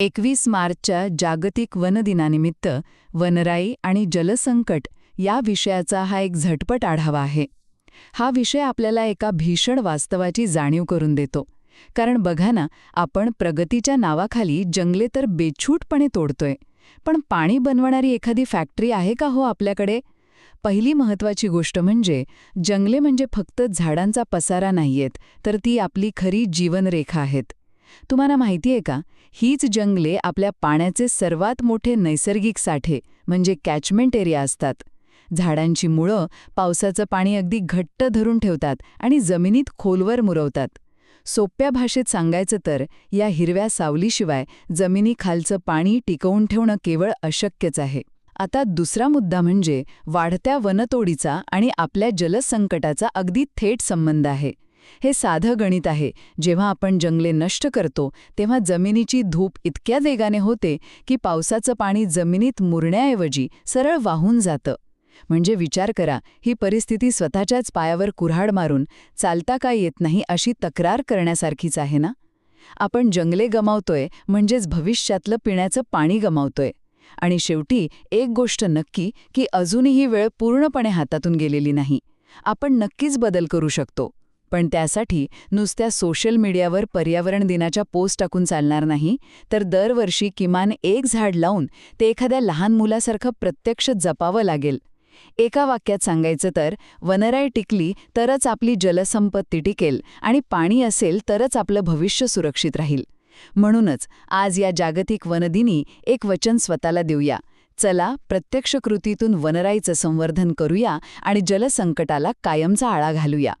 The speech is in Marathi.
21 मार्चच्या जागतिक वन दिनानिमित्त वनराई आणि जलसंकट या विषयाचा हा एक झटपट आढावा आहे. हा विषय आपल्याला एका भीषण वास्तवाची जाणीव करून देतो. कारण बघा ना, आपण प्रगतीच्या नावाखाली जंगले तर बेछूटपणे तोडतोय. पण पाणी बनवणारी एखादी फॅक्टरी आहे का हो आपल्याकडे? पहिली महत्त्वाची गोष्ट म्हणजे जंगले म्हणजे फक्त झाडांचा पसारा नाहीयेत, तर ती आपली खरी जीवनरेखा आहेत. तुम्हाला माहितीये का, हीच जंगले आपल्या पाण्याचे सर्वात मोठे नैसर्गिक साठे म्हणजे कॅचमेंट एरिया असतात. झाडांची मुळं पावसाचं पाणी अगदी घट्ट धरून ठेवतात आणि जमिनीत खोलवर मुरवतात. सोप्या भाषेत सांगायचं तर या हिरव्या सावलीशिवाय जमिनीखालचं पाणी टिकवून ठेवणं केवळ अशक्यच आहे. आता दुसरा मुद्दा म्हणजे वाढत्या वनतोडीचा आणि आपल्या जलसंकटाचा अगदी थेट संबंध आहे. हे साधं गणित आहे. जेव्हा आपण जंगले नष्ट करतो तेव्हा जमिनीची धूप इतक्या वेगाने होते की पावसाचं पाणी जमिनीत मुरण्याऐवजी सरळ वाहून जातं. म्हणजे विचार करा, ही परिस्थिती स्वतःच्याच पायावर कुऱ्हाड मारून चालता का येत नाही अशी तक्रार करण्यासारखीच आहे ना. आपण जंगले गमावतोय म्हणजेच भविष्यातलं पिण्याचं पाणी गमावतोय. आणि शेवटी एक गोष्ट नक्की की अजूनही वेळ पूर्णपणे हातातून गेलेली नाही. आपण नक्कीच बदल करू शकतो. पण त्यासाठी नुसत्या सोशल मीडियावर पर्यावरण दिनाच्या पोस्ट टाकून चालणार नाही, तर दरवर्षी किमान एक झाड लावून ते एखाद्या लहान मुलासारखं प्रत्यक्ष जपावं लागेल. एका वाक्यात सांगायचं तर वनराई टिकली तरच आपली जलसंपत्ती टिकेल आणि पाणी असेल तरच आपलं भविष्य सुरक्षित राहील. म्हणूनच आज या जागतिक वनदिनी एक वचन स्वतःला देऊया. चला, प्रत्यक्ष कृतीतून वनराईचं संवर्धन करूया आणि जलसंकटाला कायमचा आळा घालूया.